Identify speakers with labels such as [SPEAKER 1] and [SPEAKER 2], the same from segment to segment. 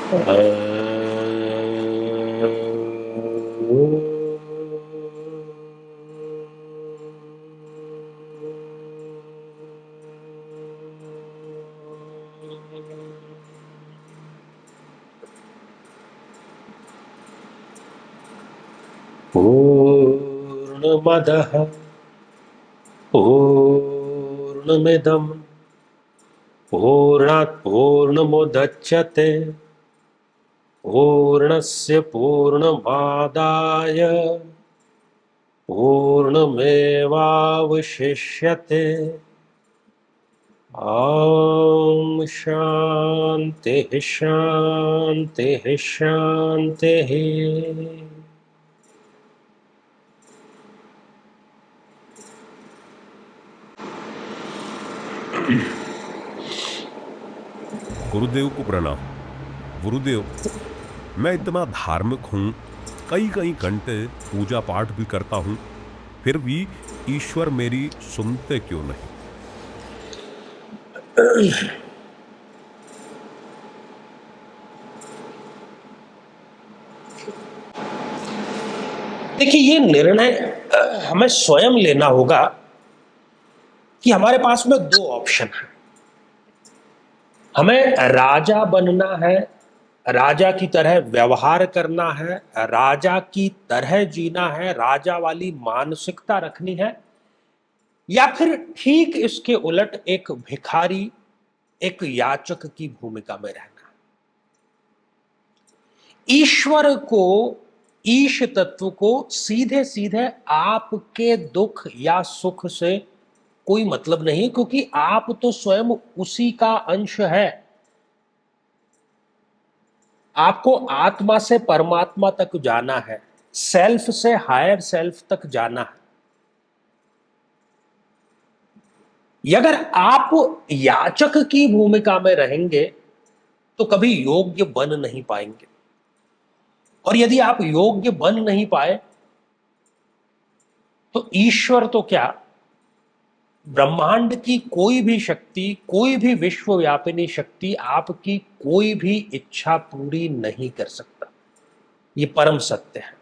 [SPEAKER 1] पूर्णमदः पूर्णमिदं पूर्णात् पूर्णमुदच्यते पूर्णस्य पूर्णमादाय पूर्णमेवावशिष्यते। ॐ शान्तिः शान्तिः शान्तिः।
[SPEAKER 2] गुरुदेव को प्रणाम। गुरुदेव, मैं इतना धार्मिक हूँ, कई कई घंटे पूजा पाठ भी करता हूँ, फिर भी ईश्वर मेरी सुनते क्यों नहीं?
[SPEAKER 1] देखिए, ये निर्णय हमें स्वयं लेना होगा कि हमारे पास में दो ऑप्शन है। हमें राजा बनना है, राजा की तरह व्यवहार करना है, राजा की तरह जीना है, राजा वाली मानसिकता रखनी है, या फिर ठीक इसके उलट एक भिखारी, एक याचक की भूमिका में रहना है। ईश्वर को, ईश तत्व को सीधे सीधे आपके दुख या सुख से कोई मतलब नहीं, क्योंकि आप तो स्वयं उसी का अंश है। आपको आत्मा से परमात्मा तक जाना है, सेल्फ से हायर सेल्फ तक जाना है। अगर आप याचक की भूमिका में रहेंगे तो कभी योग्य बन नहीं पाएंगे, और यदि आप योग्य बन नहीं पाए तो ईश्वर तो क्या, ब्रह्मांड की कोई भी शक्ति, कोई भी विश्वव्यापिनी शक्ति आपकी कोई भी इच्छा पूरी नहीं कर सकता। ये परम सत्य है।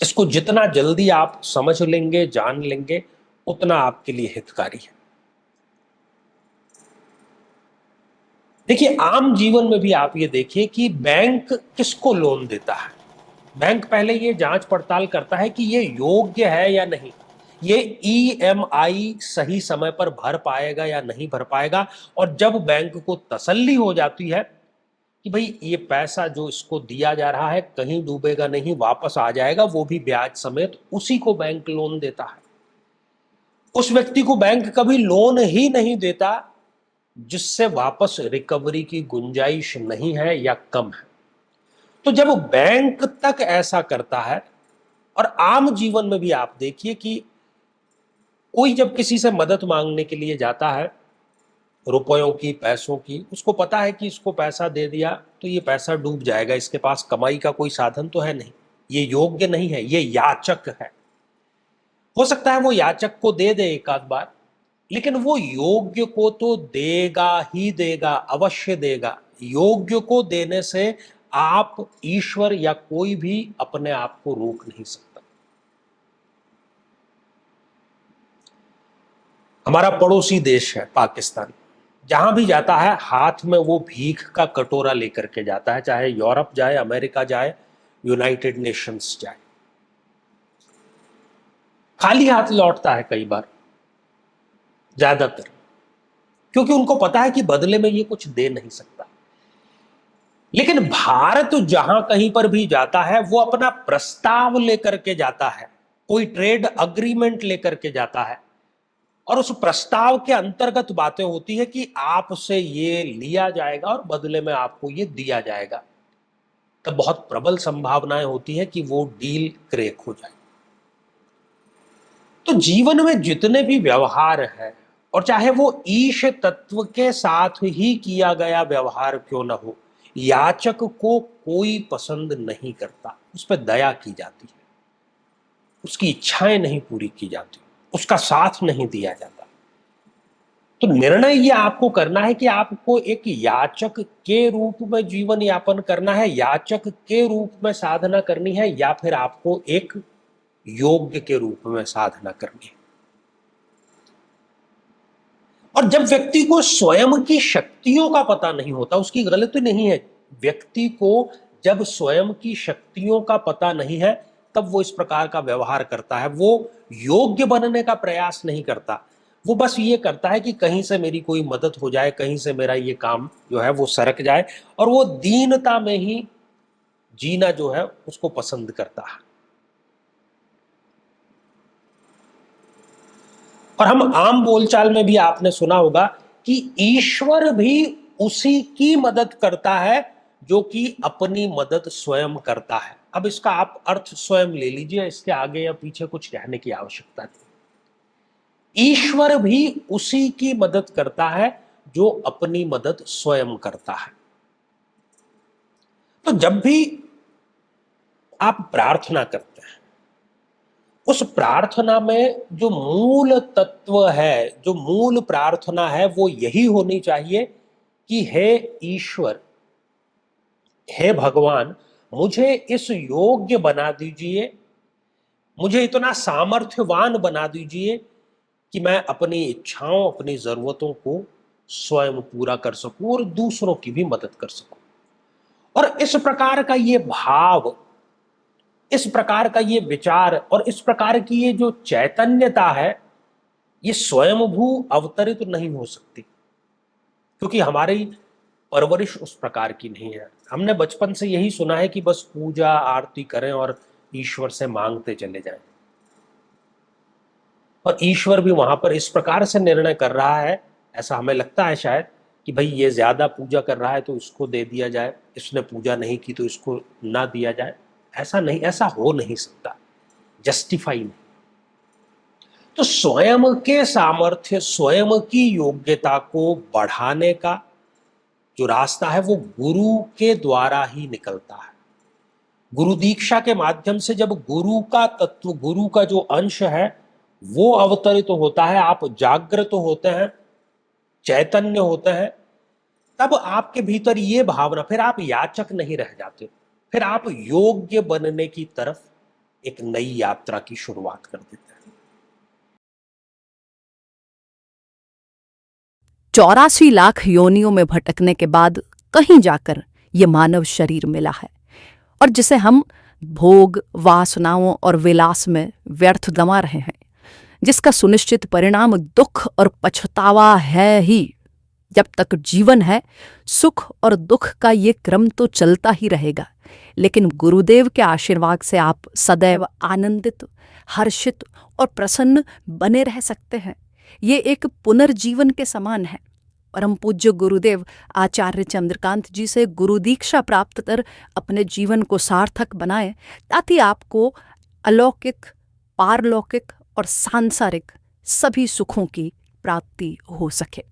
[SPEAKER 1] इसको जितना जल्दी आप समझ लेंगे, जान लेंगे, उतना आपके लिए हितकारी है। देखिए, आम जीवन में भी आप ये देखिए कि बैंक किसको लोन देता है। बैंक पहले ये जांच पड़ताल करता है कि ये योग्य है या नहीं, ये ईएमआई सही समय पर भर पाएगा या नहीं भर पाएगा। और जब बैंक को तसल्ली हो जाती है कि भाई ये पैसा जो इसको दिया जा रहा है कहीं डूबेगा नहीं, वापस आ जाएगा, वो भी ब्याज समेत, उसी को बैंक लोन देता है। उस व्यक्ति को बैंक कभी लोन ही नहीं देता जिससे वापस रिकवरी की गुंजाइश नहीं है या कम है। तो जब बैंक तक ऐसा करता है, और आम जीवन में भी आप देखिए कि कोई जब किसी से मदद मांगने के लिए जाता है, रुपयों की, पैसों की, उसको पता है कि इसको पैसा दे दिया तो ये पैसा डूब जाएगा, इसके पास कमाई का कोई साधन तो है नहीं, ये योग्य नहीं है, ये याचक है। हो सकता है वो याचक को दे दे एक आध बार, लेकिन वो योग्य को तो देगा ही देगा, अवश्य देगा। योग्य को देने से आप, ईश्वर या कोई भी अपने आप को रोक नहीं सकता। हमारा पड़ोसी देश है पाकिस्तान, जहां भी जाता है हाथ में वो भीख का कटोरा लेकर के जाता है, चाहे यूरोप जाए, अमेरिका जाए, यूनाइटेड नेशंस जाए, खाली हाथ लौटता है कई बार, ज्यादातर, क्योंकि उनको पता है कि बदले में ये कुछ दे नहीं सकता। लेकिन भारत जहां कहीं पर भी जाता है वो अपना प्रस्ताव लेकर के जाता है, कोई ट्रेड अग्रीमेंट लेकर के जाता है, और उस प्रस्ताव के अंतर्गत बातें होती है कि आपसे ये लिया जाएगा और बदले में आपको ये दिया जाएगा। तब बहुत प्रबल संभावनाएं होती है कि वो डील क्रैक हो जाए। तो जीवन में जितने भी व्यवहार है, और चाहे वो ईश तत्व के साथ ही किया गया व्यवहार क्यों न हो, याचक को कोई पसंद नहीं करता, उस पर दया की जाती है, उसकी इच्छाएं नहीं पूरी की जाती, उसका साथ नहीं दिया जाता। तो निर्णय ये आपको करना है कि आपको एक याचक के रूप में जीवन यापन करना है, याचक के रूप में साधना करनी है, या फिर आपको एक योग्य के रूप में साधना करनी है। और जब व्यक्ति को स्वयं की शक्तियों का पता नहीं होता, उसकी गलती नहीं है, व्यक्ति को जब स्वयं की शक्तियों का पता नहीं है तब वो इस प्रकार का व्यवहार करता है। वो योग्य बनने का प्रयास नहीं करता, वो बस ये करता है कि कहीं से मेरी कोई मदद हो जाए, कहीं से मेरा ये काम जो है वो सरक जाए, और वो दीनता में ही जीना जो है उसको पसंद करता है। और हम आम बोलचाल में भी आपने सुना होगा कि ईश्वर भी उसी की मदद करता है जो कि अपनी मदद स्वयं करता है। अब इसका आप अर्थ स्वयं ले लीजिए, इसके आगे या पीछे कुछ कहने की आवश्यकता नहीं। ईश्वर भी उसी की मदद करता है जो अपनी मदद स्वयं करता है। तो जब भी आप प्रार्थना करते हैं, उस प्रार्थना में जो मूल तत्व है, जो मूल प्रार्थना है, वो यही होनी चाहिए कि हे ईश्वर, हे भगवान, मुझे इस योग्य बना दीजिए, मुझे इतना सामर्थ्यवान बना दीजिए कि मैं अपनी इच्छाओं, अपनी जरूरतों को स्वयं पूरा कर सकूं और दूसरों की भी मदद कर सकूं। और इस प्रकार का ये भाव, इस प्रकार का ये विचार और इस प्रकार की ये जो चैतन्यता है, ये स्वयंभू अवतरित नहीं हो सकती, क्योंकि हमारी परवरिश उस प्रकार की नहीं है। हमने बचपन से यही सुना है कि बस पूजा आरती करें और ईश्वर से मांगते चले जाएं, और ईश्वर भी वहां पर इस प्रकार से निर्णय कर रहा है, ऐसा हमें लगता है शायद, कि भाई ये ज्यादा पूजा कर रहा है तो इसको दे दिया जाए, इसने पूजा नहीं की तो इसको ना दिया जाए। ऐसा नहीं, ऐसा हो नहीं सकता, जस्टिफाई नहीं। तो स्वयं के सामर्थ्य, स्वयं की योग्यता को बढ़ाने का जो रास्ता है वो गुरु के द्वारा ही निकलता है। गुरु दीक्षा के माध्यम से जब गुरु का तत्व, गुरु का जो अंश है वो अवतरित होता है, आप जागृत होते हैं, चैतन्य होते हैं, तब आपके भीतर ये भावना, फिर आप याचक नहीं रह जाते, फिर आप योग्य बनने की तरफ एक नई यात्रा की शुरुआत कर देते हैं।
[SPEAKER 3] 84 लाख योनियों में भटकने के बाद कहीं जाकर ये मानव शरीर मिला है, और जिसे हम भोग, वासनाओं और विलास में व्यर्थ गंवा रहे हैं, जिसका सुनिश्चित परिणाम दुख और पछतावा है ही। जब तक जीवन है, सुख और दुख का ये क्रम तो चलता ही रहेगा, लेकिन गुरुदेव के आशीर्वाद से आप सदैव आनंदित, हर्षित और प्रसन्न बने रह सकते हैं। ये एक पुनर्जीवन के समान है। परम पूज्य गुरुदेव आचार्य चंद्रकांत जी से गुरु दीक्षा प्राप्त कर अपने जीवन को सार्थक बनाएं, ताकि आपको अलौकिक, पारलौकिक और सांसारिक सभी सुखों की प्राप्ति हो सके।